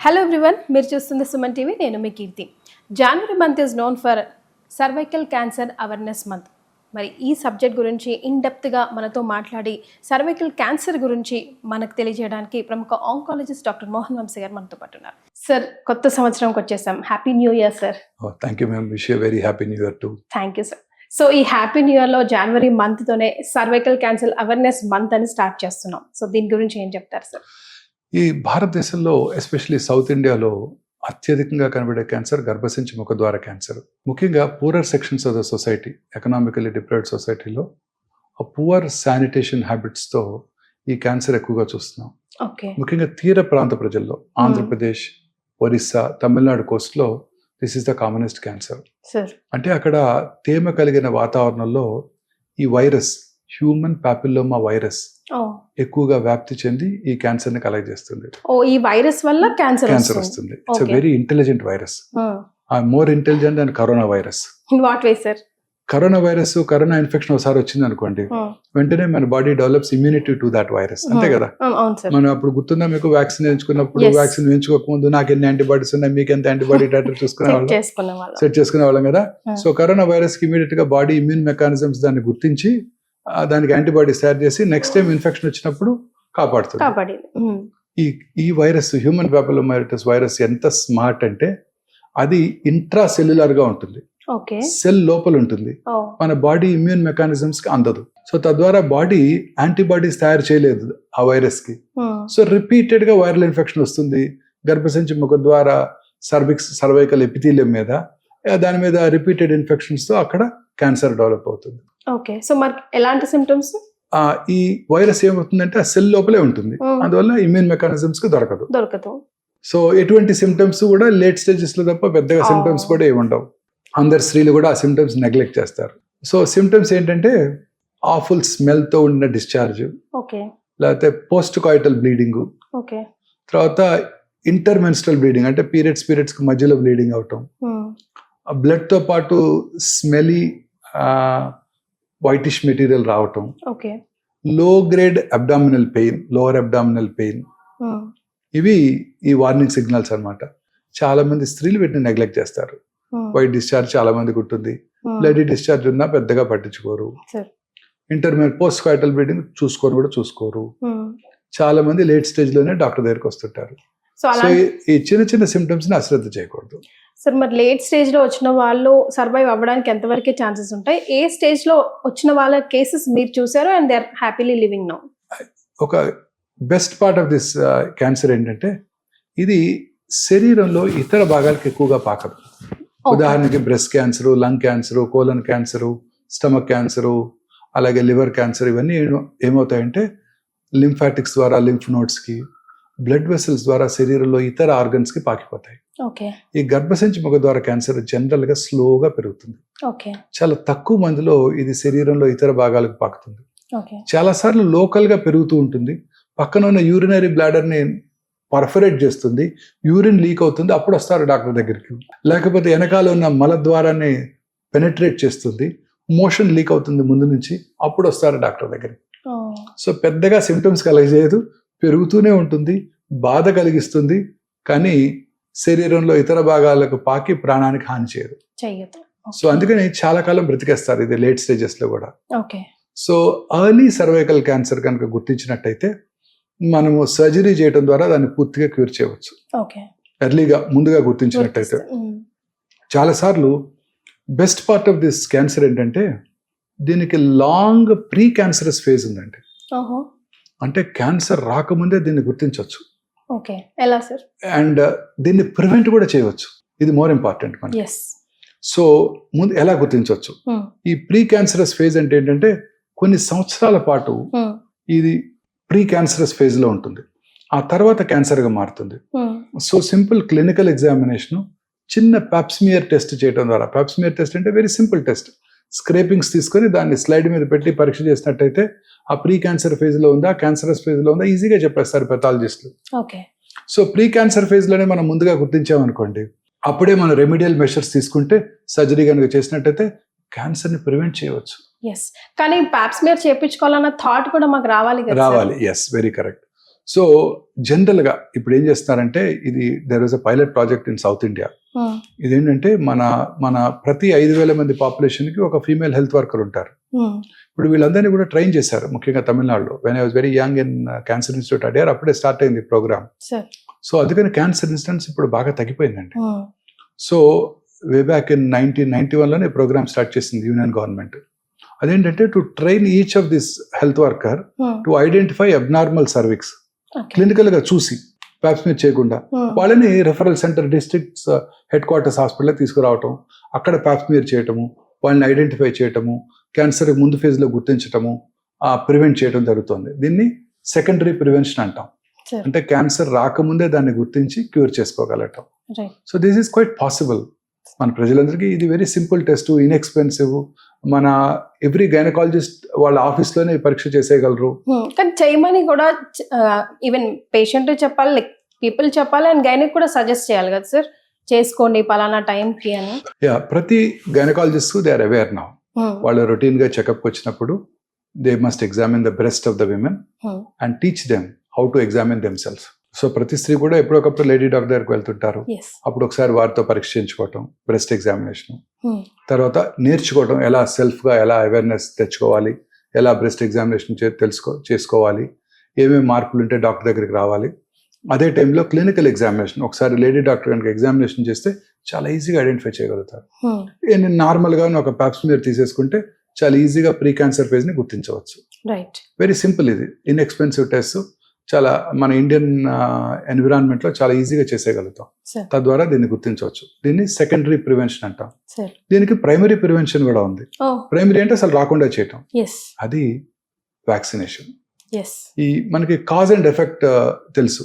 Hello everyone, మీరు చూస్తుంది Suman TV. నేను మీ Keerthi. January month is known for cervical cancer awareness month. మరి ఈ సబ్జెక్ట్ గురించి ఇన్డెప్త్గా మనతో మాట్లాడి సర్వైకల్ క్యాన్సర్ గురించి మనకు తెలియజేయడానికి ప్రముఖ ఆంకాలజిస్ట్ డాక్టర్ మోహన్ వంశీ గారు మనతో పాటు ఉన్నారు. సార్, కొత్త సంవత్సరంకి వచ్చేసాం. Happy new year sir. Thank you ma'am. Wish you very happy new year to. Thank you sir. So ఈ హ్యాపీ న్యూ ఇయర్లో జనవరి మంత్తోనే సర్వైకల్ క్యాన్సర్ అవేర్నెస్ మంత్ అని స్టార్ట్ చేస్తున్నాం. సో దీని గురించి ఏం చెప్తారు సార్? ఈ భారతదేశంలో ఎస్పెషల్లీ సౌత్ ఇండియాలో అత్యధికంగా కనబడే క్యాన్సర్ గర్భసంచి ముఖద్వార క్యాన్సర్. ముఖ్యంగా poorer sections of the society, economically deprived సొసైటీలో ఆ పూర్ శానిటేషన్ హ్యాబిట్స్తో ఈ క్యాన్సర్ ఎక్కువగా చూస్తున్నాం. ముఖ్యంగా తీర ప్రాంత ప్రజల్లో ఆంధ్రప్రదేశ్, ఒరిస్సా, తమిళనాడు కోస్ట్లో this is the commonest cancer. అంటే అక్కడ తేమ కలిగిన వాతావరణంలో ఈ వైరస్, హ్యూమన్ పాపిల్లోమా వైరస్ ఎక్కువగా వ్యాప్తి చెంది ఈ క్యాన్సర్ ని కలెక్ట్ చేస్తుంది. ఈ వైరస్ వల్ల క్యాన్సర్ వస్తుంది. It's a very intelligent virus. More intelligent than corona virus. In what way sir? Corona virus, corona infection ఒకసారి వచ్చింది అనుకోండి, వెంటనే మన body develops immunity to that virus. అంతే కదా. మనం అప్పుడు గుర్తుందా మీకు, వ్యాక్సిన్ వేయించుకున్నప్పుడు వ్యాక్సిన్ వేయించుకోకముందు నాకు ఎన్ని యాంటీబాడీస్ ఉన్నాయి, మీకు ఎంత యాంటీబాడీ డాక్టర్ సెట్ చేసుకునే వాళ్ళం కదా. సో కరోనా వైరస్ కి ఇమీడియట్ గా బాడీ ఇమ్యూన్ మెకానిజమ్స్ దాన్ని గుర్తించి దానికి యాంటీబాడీస్ తయారు చేసి నెక్స్ట్ టైం ఇన్ఫెక్షన్ వచ్చినప్పుడు కాపాడుతుంది. ఈ వైరస్, హ్యూమన్ పాపిలోమావిరిస్ వైరస్ ఎంత స్మార్ట్ అంటే అది ఇంట్రా సెల్యులర్ గా ఉంటుంది. సెల్ లోపల ఉంటుంది, మన బాడీ ఇమ్యూన్ మెకానిజమ్స్ కి అందదు. సో తద్వారా బాడీ యాంటీబాడీస్ తయారు చేయలేదు ఆ వైరస్ కి. సో రిపీటెడ్ గా వైరల్ ఇన్ఫెక్షన్ వస్తుంది. గర్భసంచి ముఖ ద్వారా సర్వైకల్ ఎపిథీలియం మీద, దాని మీద రిపీటెడ్ ఇన్ఫెక్షన్స్ తో అక్కడ క్యాన్సర్ డెవలప్ అవుతుంది. సో మరి ఎలాంటి సిమ్టమ్స్? ఈ వైరస్ ఏమవుతుందంటే ఆ సెల్ లోపలే ఉంటుంది, అందువల్ల ఇమ్యూన్ మెకానిజమ్స్ కి దొరకదు. సో ఎటువంటి సిమ్టమ్స్ కూడా లేట్ స్టేజెస్ లో తప్ప పెద్దగా సిమ్టమ్స్ కూడా ఏమి ఉండవు. అందరు స్త్రీలు కూడా ఆ సిమ్టమ్స్ నెగ్లెక్ట్ చేస్తారు. సో సిమ్టమ్స్ ఏంటంటే ఆఫుల్ స్మెల్ తో ఉన్న డిశ్చార్జ్, లేకపోతే పోస్ట్ కాయిటల్ బ్లీడింగ్, తర్వాత ఇంటర్మెన్స్ట్రల్ బ్లీడింగ్ అంటే పీరియడ్స్ కి మధ్యలో బ్లీడింగ్ అవటం, బ్లడ్ తో పాటు స్మెలీ వైటిష్ మెటీరియల్ రావటం, లో grade abdominal pain, lower abdominal pain, ఇవి ఈ వార్నింగ్ సిగ్నల్స్ అన్నమాట. చాలా మంది స్త్రీలు వీటిని నెగ్లెక్ట్ చేస్తారు. వైట్ డిశ్చార్జ్ చాలా మందికి ఉంటుంది, బ్లడీ డిశ్చార్జ్ ఉన్నా పెద్దగా పట్టించుకోరు. పోస్ట్ కాయిటల్ బ్లీడింగ్ చూసుకోరు. చాలా మంది లేట్ స్టేజ్ లోనే డాక్టర్ దగ్గరికి వస్తుంటారు. సో ఈ చిన్న సిమ్టమ్స్ ని అశ్రద్ధ చేయకూడదు. సార్, మరి లేట్ స్టేజ్ లో వచ్చిన వాళ్ళు సర్వైవ్ అవ్వడానికి ఎంతవరకే ఛాన్సెస్ ఉంటాయి? ఏ స్టేజ్ లో వచ్చిన వాళ్ళ కేసెస్ మీరు చూసారు and they are happily living now? ఒక best part of this cancer ఏంటంటే ఇది శరీరంలో ఇతర భాగాలకు ఎక్కువగా పాకదు. ఉదాహరణకి breast cancer, lung cancer, colon cancer, stomach cancer, అలాగే లివర్ క్యాన్సర్, ఇవన్నీ ఏమవుతాయంటే లింఫాటిక్స్ ద్వారా లింఫ్ నోడ్స్ కి, బ్లడ్ వెసల్స్ ద్వారా శరీరంలో ఇతర ఆర్గన్స్ కి పాకిపోతాయి. ఈ గర్భసంచి ముఖద్వార క్యాన్సర్ జనరల్ గా స్లోగా పెరుగుతుంది. చాలా తక్కువ మందిలో ఇది శరీరంలో ఇతర భాగాలకు పాకుతుంది. చాలా సార్లు లోకల్ గా పెరుగుతూ ఉంటుంది, పక్కన ఉన్న యూరినరీ బ్లాడర్ ని పర్ఫరేట్ చేస్తుంది, యూరిన్ లీక్ అవుతుంది, అప్పుడు వస్తారు డాక్టర్ దగ్గరికి. లేకపోతే వెనకాల ఉన్న మల ద్వారాన్ని పెనట్రేట్ చేస్తుంది, మోషన్ లీక్ అవుతుంది ముందు నుంచి, అప్పుడు వస్తారు డాక్టర్ దగ్గరికి. సో పెద్దగా సిమ్టమ్స్ కలగజేయదు, పెరుగుతూనే ఉంటుంది, బాధ కలిగిస్తుంది, కానీ శరీరంలో ఇతర భాగాలకు పాకి ప్రాణానికి హాని చేయదు. సో అందుకని చాలా కాలం బ్రతికేస్తారు ఇది లేట్ స్టేజెస్ లో కూడా. సో ఎర్లీ సర్వైకల్ క్యాన్సర్ కనుక గుర్తించినట్టయితే మనము సర్జరీ చేయడం ద్వారా దాన్ని పూర్తిగా క్యూర్ చేయవచ్చు. ఎర్లీగా ముందుగా గుర్తించినట్టయితే. చాలా సార్లు best part of this cancer ఏంటంటే దీనికి లాంగ్ ప్రీ క్యాన్సరస్ ఫేజ్ ఉందండి. అంటే క్యాన్సర్ రాకముందే దీన్ని గుర్తించవచ్చు. అండ్ దీన్ని ప్రివెంట్ కూడా చేయవచ్చు. ఇది మోర్ ఇంపార్టెంట్ మనకి. సో ముందు ఎలా గుర్తించవచ్చు? ఈ ప్రీ క్యాన్సరస్ ఫేజ్ అంటే ఏంటంటే కొన్ని సంవత్సరాల పాటు ఇది ప్రీ క్యాన్సరస్ ఫేజ్ లో ఉంటుంది, ఆ తర్వాత క్యాన్సర్ గా మారుతుంది. సో సింపుల్ క్లినికల్ ఎగ్జామినేషన్, చిన్న పాప్స్మియర్ టెస్ట్ చేయడం ద్వారా, పాప్స్మియర్ టెస్ట్ అంటే వెరీ సింపుల్ టెస్ట్, స్క్రేపింగ్స్ తీసుకొని దాన్ని స్లైడ్ మీద పెట్టి పరీక్ష చేసినట్టయితే ఆ ప్రీ క్యాన్సర్ ఫేజ్ లో ఉందా, క్యాన్సరస్ ఫేజ్ లో ఉందా ఈజీగా చెప్పేస్తారు పెథాలజిస్టులు. సో ప్రీ క్యాన్సర్ ఫేజ్ లోనే మనం ముందుగా గుర్తించామనుకోండి, అప్పుడే మనం రెమిడియల్ మెషర్స్ తీసుకుంటే, సర్జరీ కనుక చేసినట్టయితే క్యాన్సర్ ని ప్రివెంట్ చేయవచ్చు. కానీ పాప్స్మియర్ చేయించుకోవాలన్న థాట్ కూడా మాకు రావాలి. Yes, very correct. సో జనరల్గా ఇప్పుడు ఏం చేస్తున్నారంటే ఇది there was a pilot project in south India. ఇదేంటంటే మన ప్రతి 5,000 మంది పాపులేషన్కి ఒక ఫీమేల్ హెల్త్ వర్కర్ ఉంటారు. ఇప్పుడు వీళ్ళందరినీ కూడా ట్రైన్ చేశారు, ముఖ్యంగా తమిళనాడులో. When I was very young in cancer institute Adyar, అప్పుడే స్టార్ట్ అయింది ప్రోగ్రామ్. సో అందుకని క్యాన్సర్ ఇన్సిడెంట్స్ ఇప్పుడు బాగా తగ్గిపోయిందండి. సో వే బ్యాక్ ఇన్ 1991లోనే ప్రోగ్రామ్ స్టార్ట్ చేసింది యూనియన్ గవర్నమెంట్. అదేంటంటే to train each of this health worker to identify abnormal cervix, clinical గా చూసి ప్యాప్స్మియర్ చేయకుండా వాళ్ళని referral centre districts headquarters hospital తీసుకురావటం, అక్కడ ప్యాప్స్మియర్ చేయటము, వాళ్ళని ఐడెంటిఫై చేయటము, క్యాన్సర్ ముందు ఫేజ్ లో గుర్తించటము, ప్రివెంట్ చేయడం జరుగుతుంది. దీన్ని సెకండరీ ప్రివెన్షన్ అంటాం. అంటే క్యాన్సర్ రాకముందే దాన్ని గుర్తించి క్యూర్ చేసుకోగలటం. So this is quite possible. మన ప్రజలందరికీ ఇది వెరీ సింపుల్ టెస్ట్, ఇన్ఎక్స్పెన్సివ్. మన ఎవ్రీ గైనకాలజిస్ట్ వాళ్ళ ఆఫీస్లోనే పరీక్ష చేసేయగలరు. కానీ చేయమని కూడా ఈవెన్ పేషెంట్ చెప్పాలి, లైక్ పీపుల్ చెప్పాలి, అండ్ గైనక్ కూడా సజెస్ట్ చేయాలి కదా సార్, చేసుకోండి పలానా టైంకి అని. ప్రతి gynaecologist they are aware now. వాళ్ళు రొటీన్ గా చెకప్ వచ్చినప్పుడు they must examine the breast of the women and teach them how to examine themselves. So ప్రతి స్త్రీ కూడా ఎప్పుడొకప్పుడు లేడీ డాక్టర్ దగ్గరికి వెళ్తుంటారు. అప్పుడు ఒకసారి వారితో పరీక్ష చేయించుకోవటం, బ్రెస్ట్ ఎగ్జామినేషన్, తర్వాత నేర్చుకోవటం ఎలా సెల్ఫ్ గా ఎలా అవేర్నెస్ తెచ్చుకోవాలి, ఎలా బ్రెస్ట్ ఎగ్జామినేషన్ చేసుకోవాలి, ఏమేమి మార్పులు ఉంటే డాక్టర్ దగ్గరికి రావాలి. అదే టైంలో క్లినికల్ ఎగ్జామినేషన్, ఒకసారి లేడీ డాక్టర్ కనుక ఎగ్జామినేషన్ చేస్తే చాలా ఈజీగా ఐడెంటిఫై చేయగలుగుతారు. నార్మల్ గా ఒక ప్యాప్స్మియర్ తీసేసుకుంటే చాలా ఈజీగా ప్రీ క్యాన్సర్ ఫేజ్ ని గుర్తించవచ్చు. వెరీ సింపుల్, ఇది ఇన్ఎక్స్పెన్సివ్ టెస్ట్. చాలా మన ఇండియన్ ఎన్విరాన్మెంట్ లో చాలా ఈజీగా చేసేయగలుగుతాం. తద్వారా దీన్ని గుర్తించవచ్చు. దీన్ని సెకండరీ ప్రివెన్షన్ అంటాం. దీనికి ప్రైమరీ ప్రివెన్షన్ కూడా ఉంది. ప్రైమరీ అంటే అసలు రాకుండా చేయటం, అది వ్యాక్సినేషన్. ఈ మనకి కాజ్ అండ్ ఎఫెక్ట్ తెలుసు.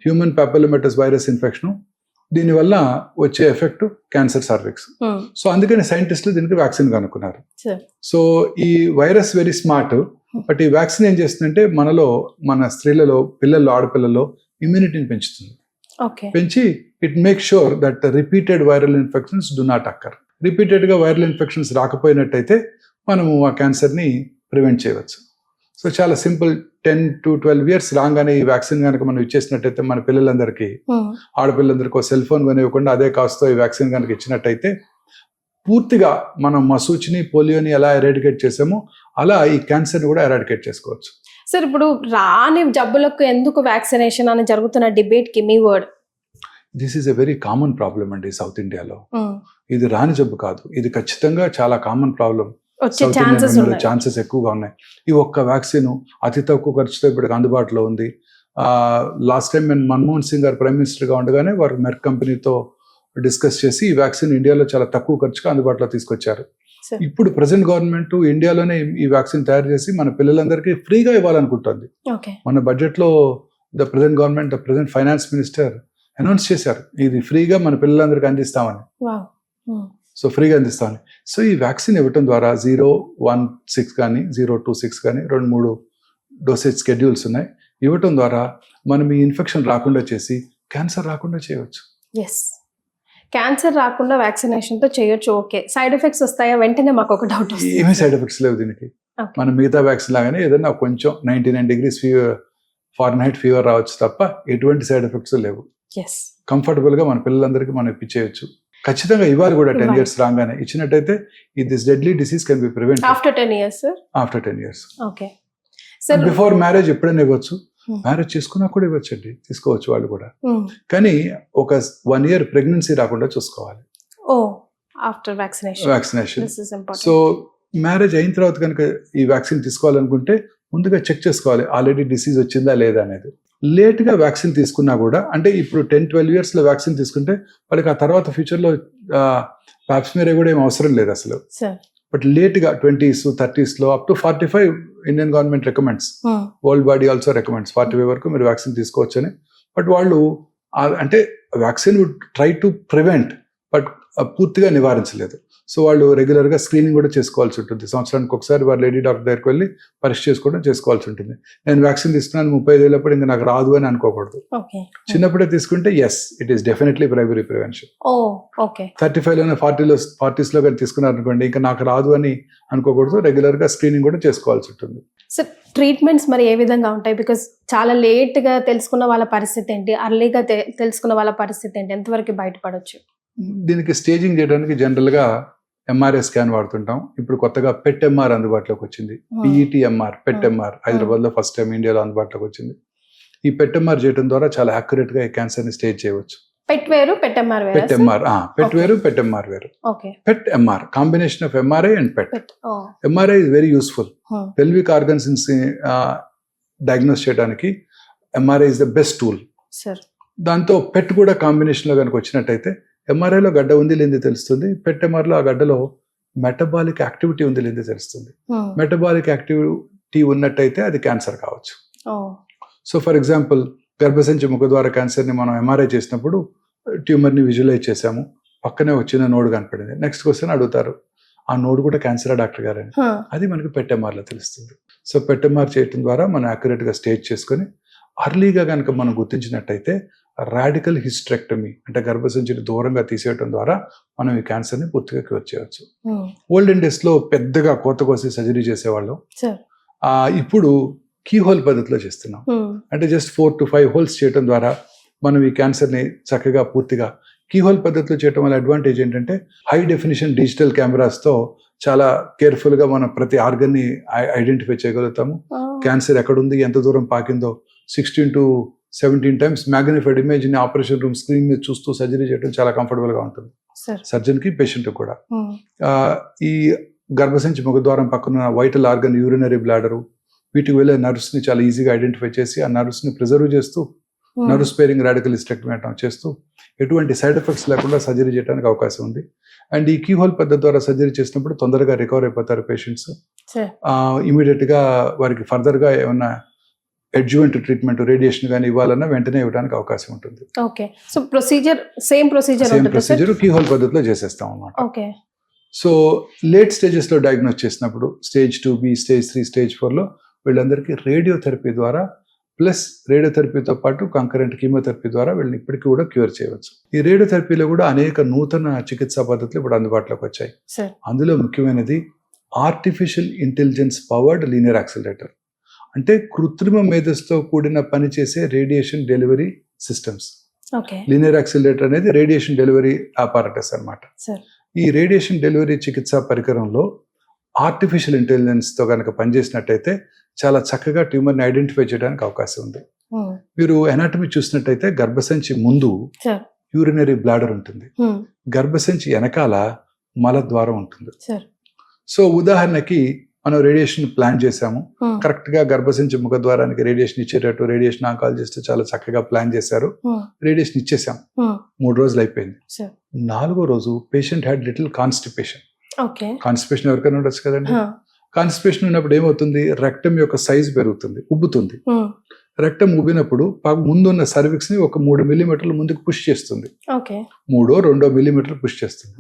హ్యూమన్ పాపిలోమాటస్ వైరస్ ఇన్ఫెక్షన్, దీనివల్ల వచ్చే ఎఫెక్ట్ క్యాన్సర్ సర్విక్స్. సో అందుకని సైంటిస్టులు దీనికి వ్యాక్సిన్ కనుక్కున్నారు. సో ఈ వైరస్ వెరీ స్మార్ట్. బట్ ఈ వ్యాక్సిన్ ఏం చేస్తుందంటే మన స్త్రీలలో, పిల్లల్లో, ఆడపిల్లల్లో ఇమ్యూనిటీని పెంచుతుంది. పెంచి it make sure that repeated viral infections do not అక్కర్. Repeated గా వైరల్ ఇన్ఫెక్షన్స్ రాకపోయినట్టయితే మనము ఆ క్యాన్సర్ ని ప్రివెంట్ చేయవచ్చు. సో చాలా సింపుల్. 10 to 12 years రాగానే ఈ వ్యాక్సిన్ కనుక మనం ఇచ్చేసినట్టయితే మన పిల్లలందరికీ, ఆడపిల్లలందరికీ సెల్ ఫోన్ కొనివ్వకుండా అదే కాస్తో ఈ వ్యాక్సిన్ కనుక ఇచ్చినట్టయితే పూర్తిగా మనం మసూచిని, పోలియోని ఎలా ఎరాడికేట్ చేసామో అలా ఈ క్యాన్సర్ కూడా ఎరాడికేట్ చేసుకోవచ్చు. సార్ ఇప్పుడు రాని జబ్బులకు ఎందుకు వ్యాక్సినేషన్ అని జరుగుతున్న డిబేట్ కి మీ word? This is a very common problem అండి సౌత్ ఇండియాలో. ఇది రాని జబ్బు కాదు, ఇది ఖచ్చితంగా చాలా కామన్ ప్రాబ్లం. ఛాన్సెస్ ఎక్కువగా ఉన్నాయి. ఈ ఒక్క వ్యాక్సిన్ అతి తక్కువ ఖర్చుతో ఇప్పుడు అందుబాటులో ఉంది. లాస్ట్ టైం మన్మోహన్ సింగ్ గారు ప్రైమ్ మినిస్టర్ గా ఉండగానే వారు మెర్క్ కంపెనీతో డిస్కస్ చేసి ఈ వ్యాక్సిన్ ఇండియాలో చాలా తక్కువ ఖర్చుగా అందుబాటులో తీసుకొచ్చారు. ఇప్పుడు ప్రెసెంట్ గవర్నమెంట్ ఇండియాలోనే ఈ వ్యాక్సిన్ తయారు చేసి మన పిల్లలందరికీ ఫ్రీగా ఇవ్వాలనుకుంటుంది. మన బడ్జెట్ లో the present government, the present finance minister announce చేశారు, ఇది ఫ్రీగా మన పిల్లలందరికీ అందిస్తామని. సో ఫ్రీగా అందిస్తామని. సో ఈ వ్యాక్సిన్ ఇవ్వటం ద్వారా 016 కానీ 026 కానీ 2-3 డోసేజ్ స్కెడ్యూల్స్ ఉన్నాయి. ఇవ్వటం ద్వారా మనం ఈ ఇన్ఫెక్షన్ రాకుండా చేసి క్యాన్సర్ రాకుండా చేయవచ్చు. క్యాన్సర్ రాకుండా వ్యాక్సినేషన్ తో చేయొచ్చు. ఓకే, సైడ్ ఎఫెక్ట్స్ వస్తాయా? వెంటనే మాకు ఒక డౌట్ వస్తుంది. ఏమీ సైడ్ ఎఫెక్ట్స్ లేవు దీనికి. మనం మిగతా వ్యాక్సిన్ లాగానే ఏదైనా కొంచెం 99 degrees ఫారెన్హైట్ ఫీవర్ రావచ్చు తప్ప ఎటువంటి సైడ్ ఎఫెక్ట్స్ లేవు. కంఫర్టబుల్ గా మన పిల్లలందరికీ మనం ఇప్పించేయచ్చు. ఖచ్చితంగా ఇవ్వాలి కూడా. 10 years రాగానే ఇచ్చినట్టయితే this deadly disease can be prevented after 10 years. After 10 years. Okay sir, before marriage ఎప్పుడైనా ఇవ్వచ్చు, మ్యారేజ్ చేసుకున్నా కూడా ఇవ్వచ్చండి, తీసుకోవచ్చు వాళ్ళు కూడా. కానీ ఒక 1 year ప్రెగ్నెన్సీ రాకుండా చూసుకోవాలి. After vaccination. సో మ్యారేజ్ అయిన తర్వాత కనుక ఈ వ్యాక్సిన్ తీసుకోవాలనుకుంటే ముందుగా చెక్ చేసుకోవాలి ఆల్రెడీ డిసీజ్ వచ్చిందా లేదా అనేది. లేట్ గా వ్యాక్సిన్ తీసుకున్నా కూడా, అంటే ఇప్పుడు 10-12 years లో వ్యాక్సిన్ తీసుకుంటే వాళ్ళకి ఆ తర్వాత ఫ్యూచర్ లో ప్యాప్స్మియర్ కూడా ఏం అవసరం లేదు అసలు. బట్ లేట్ గా 20s, 30s లో up to 45 Indian government recommends, world body also recommends 45 వరకు మీరు వ్యాక్సిన్ తీసుకోవచ్చు అని. బట్ వాళ్ళు అంటే vaccine would try to prevent, but పూర్తిగా నివారించలేదు. సో వాళ్ళు రెగ్యులర్ గా స్క్రీనింగ్ కూడా చేసుకోవాల్సి ఉంటుంది. సంవత్సరానికి ఒకసారి వారు లేడీ డాక్టర్ దగ్గరికి వెళ్ళి పరీక్ష చేసుకోవాల్సి ఉంటుంది. నేను వ్యాక్సిన్ తీసుకున్నాను 35 ఏళ్ళప్పుడు ఇంకా నాకు రాదు అని అనుకోకూడదు. చిన్నప్పుడే తీసుకుంటే yes, it is definitely primary prevention. 35 లోనే 40s లో కానీ తీసుకున్నారు అనుకోండి, ఇంకా నాకు రాదు అని అనుకోకూడదు. రెగ్యులర్ గా స్క్రీనింగ్ కూడా చేసుకోవాల్సి ఉంటుంది. సార్ ట్రీట్మెంట్స్ మరి ఏ విధంగా ఉంటాయి? బికాస్ చాలా లేట్గా తెలుసుకున్న వాళ్ళ పరిస్థితి ఏంటి, అర్లీగా తెలుసుకున్న వాళ్ళ పరిస్థితి ఏంటి, ఎంతవరకు బయటపడవచ్చు? దీనికి స్టేజింగ్ చేయడానికి జనరల్గా ఎంఆర్ఐ స్కాన్ వాడుతుంటాం. ఇప్పుడు కొత్తగా పెట్ ఎంఆర్ అందుబాటులోకి వచ్చింది. పిఈటి ఎంఆర్, పెట్ ఎంఆర్ హైదరాబాద్లో ఫస్ట్ టైం ఇండియాలో అందుబాటులోకి వచ్చింది. ఈ పెట్ ఎంఆర్ చేయడం ద్వారా చాలా యాక్యురేట్గా ఈ క్యాన్సర్ని స్టేజ్ చేయవచ్చు. పెట్ వేరు, పెట్ ఎంఆర్ వేరు. పెట్ ఎంఆర్, పెట్ వేరు, పెట్ ఎంఆర్ వేరు. Okay. PET MR combination of MRI and PET. MRI is very useful. Pelvic organs diagnose చేయడానికి MRI is the best tool. దాంతో పెట్ కూడా కాంబినేషన్ లో కనుక వచ్చినట్టయితే ఎంఆర్ఐలో గడ్డ ఉంది లేనిది తెలుస్తుంది, పెట్ ఎంఆర్లో ఆ గడ్డలో మెటబాలిక్ యాక్టివిటీ ఉంది లేనిది తెలుస్తుంది. మెటబాలిక్ యాక్టివిటీ ఉన్నట్టయితే అది క్యాన్సర్ కావచ్చు. సో ఫర్ ఎగ్జాంపుల్ గర్భసంచి ముఖద్వార క్యాన్సర్ని మనం ఎంఆర్ఐ చేసినప్పుడు ట్యూమర్ని విజువలైజ్ చేసాము, పక్కనే వచ్చిన నోడు కనపడింది. నెక్స్ట్ క్వశ్చన్ అడుగుతారు, ఆ నోడు కూడా క్యాన్సరా డాక్టర్ గారని? అది మనకి పెట్ ఎంఆర్లో తెలుస్తుంది. సో పెట్ ఎంఆర్ చేయడం ద్వారా మనం యాక్యురేట్గా స్టేజ్ చేసుకొని అర్లీగా కనుక మనం గుర్తించినట్టయితే రాడికల్ హిస్టరెక్టమీ అంటే గర్భసంచిని దూరంగా తీసేయడం ద్వారా మనం ఈ క్యాన్సర్ని పూర్తిగా క్యూర్ చేయవచ్చు. ఓల్డెన్ డేస్లో పెద్దగా కోత కోసి సర్జరీ చేసేవాళ్ళం. ఇప్పుడు కీ హోల్ పద్ధతిలో చేస్తున్నాం. అంటే జస్ట్ 4 to 5 హోల్స్ చేయడం ద్వారా మనం ఈ క్యాన్సర్ని చక్కగా పూర్తిగా కీ హోల్ పద్ధతిలో చేయడం వల్ల అడ్వాంటేజ్ ఏంటంటే హై డెఫినిషన్ డిజిటల్ కెమెరాస్తో చాలా కేర్ఫుల్గా మనం ప్రతి ఆర్గన్ని ఐడెంటిఫై చేయగలుగుతాము. క్యాన్సర్ ఎక్కడుంది, ఎంత దూరం పాకిందో 16 to 17 times మ్యాగ్నిఫైడ్ ఇమేజ్ని ఆపరేషన్ రూమ్ స్క్రీన్ మీద చూస్తూ సర్జరీ చేయడం చాలా కంఫర్టబుల్గా ఉంటుంది సర్జన్కి, పేషెంట్ కూడా. ఈ గర్భసంచి ముఖద్వారం పక్కన వైటల్ ఆర్గన్, యూరినరీ బ్లాడరు, వీటికి వెళ్ళే నర్వ్స్ని చాలా ఈజీగా ఐడెంటిఫై చేసి ఆ నర్వ్స్ని ప్రిజర్వ్ చేస్తూ నర్వ్ స్పేరింగ్ రాడికల్ హిస్టెక్టమీ చేస్తూ ఎటువంటి సైడ్ ఎఫెక్ట్స్ లేకుండా సర్జరీ చేయడానికి అవకాశం ఉంది. అండ్ ఈ కీహోల్ పద్ధతి ద్వారా సర్జరీ చేసినప్పుడు తొందరగా రికవర్ అయిపోతారు పేషెంట్స్. ఇమీడియట్గా వారికి ఫర్దర్గా ఏమన్నా అడ్జువెంట్ ట్రీట్మెంట్, రేడియేషన్ కానీ ఇవ్వాలన్నా వెంటనే ఇవ్వడానికి అవకాశం ఉంటుంది. Okay. So same procedure keyhole పద్ధతిలో చేసేస్తాం అన్నమాట. ఓకే. సో లేట్ స్టేజెస్లో డయాగ్నోస్ చేసినప్పుడు స్టేజ్ 2B, స్టేజ్ 3, స్టేజ్ 4లో వీళ్ళందరికీ రేడియోథెరపీ ద్వారా ప్లస్ రేడియోథెరపీతో పాటు కంకరెంట్ కీమోథెరపీ ద్వారా వీళ్ళని ఇప్పటికీ కూడా క్యూర్ చేయవచ్చు. ఈ రేడియోథెరపీలో కూడా అనేక నూతన చికిత్సా పద్ధతులు ఇప్పుడు అందుబాటులోకి వచ్చాయి. అందులో ముఖ్యమైనది artificial intelligence powered linear accelerator. అంటే కృత్రిమ మేధస్సుతో కూడిన పనిచేసే radiation delivery systems. Linear accelerator అనేది రేడియేషన్ డెలివరీ అపారటస్ అన్నమాట. ఈ రేడియేషన్ డెలివరీ చికిత్సా పరికరంలో ఆర్టిఫిషియల్ ఇంటెలిజెన్స్తో కనుక పనిచేసినట్టయితే చాలా చక్కగా ట్యూమర్ని ఐడెంటిఫై చేయడానికి అవకాశం ఉంది. మీరు ఎనాటమీ చూసినట్టయితే గర్భసంచి ముందు యూరినరీ బ్లాడర్ ఉంటుంది, గర్భసంచి వెనకాల మలద్వారం ఉంటుంది. సో ఉదాహరణకి మనం రేడియేషన్ ప్లాన్ చేసాము, కరెక్ట్ గా గర్భసంచి ముఖద్వారానికి రేడియేషన్ ఇచ్చేటట్టు రేడియేషన్ ఆంకాలజిస్ట్ చాలా చక్కగా ప్లాన్ చేశారు. రేడియేషన్ ఇచ్చేసాం, 3 రోజులు అయిపోయింది. 4వ రోజు patient had little constipation. Constipation ఎవరికైనా ఉండొచ్చు కదండి. కాన్స్టిపేషన్ ఉన్నప్పుడు ఏమవుతుంది, రెక్టమ్ యొక్క సైజ్ పెరుగుతుంది, ఉబ్బుతుంది. రెక్టమ్ ఉబ్బినప్పుడు ముందున్న సర్విక్స్ ని ఒక 3 మిల్లీమీటర్లు ముందుకు పుష్ చేస్తుంది, 2 మిల్లీమీటర్లు పుష్ చేస్తుంది.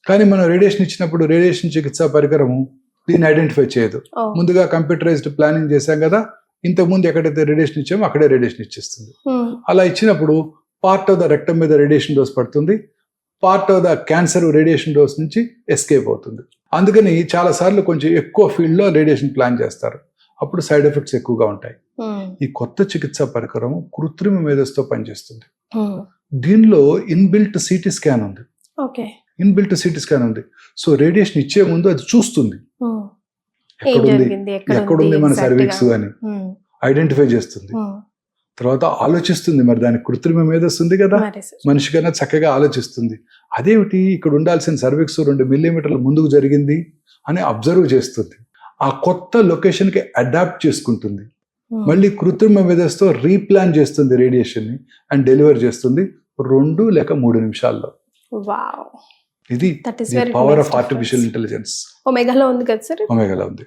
కానీ మనం రేడియేషన్ ఇచ్చినప్పుడు రేడియేషన్ చికిత్సా పరికరము దీన్ని ఐడెంటిఫై చేయదు. ముందుగా కంప్యూటరైజ్డ్ ప్లానింగ్ చేశాం కదా, ఇంతకు ముందు ఎక్కడైతే రేడియేషన్ ఇచ్చామో అక్కడే రేడియేషన్ ఇచ్చేస్తుంది. అలా ఇచ్చినప్పుడు పార్ట్ ఆఫ్ ద రెక్టమ్ మీద రేడియేషన్ డోస్ పడుతుంది, part of the cancer radiation dose నుంచి ఎస్కేప్ అవుతుంది. అందుకని చాలా సార్లు కొంచెం ఎక్కువ ఫీల్డ్ లో రేడియేషన్ ప్లాన్ చేస్తారు, అప్పుడు సైడ్ ఎఫెక్ట్స్ ఎక్కువగా ఉంటాయి. ఈ కొత్త చికిత్సా పరికరం కృత్రిమ మేధస్సుతో పనిచేస్తుంది. దీనిలో ఇన్బిల్ట్ సిటీ స్కాన్ ఉంది. సో రేడియేషన్ ఇచ్చే ముందు అది చూస్తుంది ఎక్కడుంది మన సర్వీక్స్ అని ఐడెంటిఫై చేస్తుంది. తర్వాత ఆలోచిస్తుంది, మరి దానికి కృత్రిమ మేధస్సు ఉంది కదా, మనిషి కన్నా చక్కగా ఆలోచిస్తుంది. అదేమిటి ఇక్కడ ఉండాల్సిన సర్వీక్స్ 2 మిల్లీమీటర్ల ముందుకు జరిగింది అని అబ్జర్వ్ చేస్తుంది. ఆ కొత్త లొకేషన్ కి అడాప్ట్ చేసుకుంటుంది. మళ్ళీ కృత్రిమ మేధస్సుతో రీప్లాన్ చేస్తుంది రేడియేషన్ ని అండ్ డెలివర్ చేస్తుంది 2 లేక 3 నిమిషాల్లో. ఇది పవర్ ఆఫ్ ఆర్టిఫిషియల్ ఇంటెలిజెన్స్. ఒమేగాలో ఉంది కదా సార్? ఒమేగాలో ఉంది.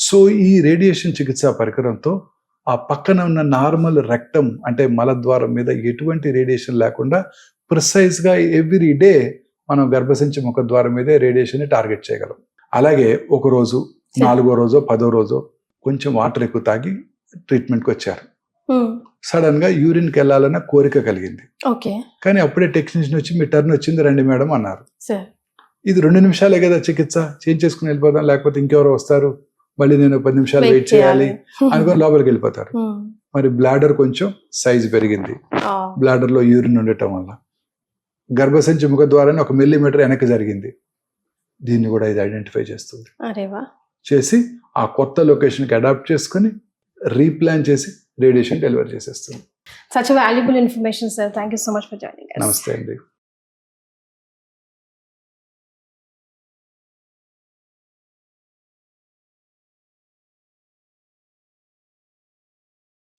సో ఈ రేడియేషన్ చికిత్సా పరికరంతో ఆ పక్కన ఉన్న నార్మల్ రెక్టమ్ అంటే మలద్వారం మీద ఎటువంటి రేడియేషన్ లేకుండా ప్రిసైజ్ గా ఎవ్రీ డే మనం గర్భసంచి ముఖద్వారం మీదే రేడియేషన్ ని టార్గెట్ చేయగలం. అలాగే ఒక రోజు 4వ రోజో 10వ రోజో కొంచెం వాటర్ ఎక్కువ తాగి ట్రీట్మెంట్కి వచ్చారు. సడన్ గా యూరిన్కి వెళ్ళాలన్న కోరిక కలిగింది. కానీ అప్పుడే టెక్నీషియన్ వచ్చి మీ టర్న్ వచ్చింది రండి మేడం అన్నారు. ఇది 2 నిమిషాలే కదా చికిత్స, చేంజ్ చేసుకుని వెళ్ళిపోదాం, లేకపోతే ఇంకెవరో వస్తారు మళ్ళీ నేను 10 నిమిషాలు Wait వెయిట్ చేయాలి చేయాలి. అనుకొని లోపలికి వెళ్ళిపోతారు. మరి బ్లాడర్ కొంచెం సైజ్ పెరిగింది, బ్లాడర్ లో యూరిన్ ఉండటం వల్ల గర్భసంచి ముఖ ద్వారానే 1 మిల్లీమీటర్ వెనక్కి జరిగింది. దీన్ని కూడా ఇది ఐడెంటిఫై చేస్తుంది. అరే వా, చేసి ఆ కొత్త లొకేషన్కి అడాప్ట్ చేసుకుని రీప్లాన్ చేసి రేడియేషన్ డెలివరీ చేసేస్తుంది. Such valuable information sir. Thank you so much for joining us. నమస్తే అండి.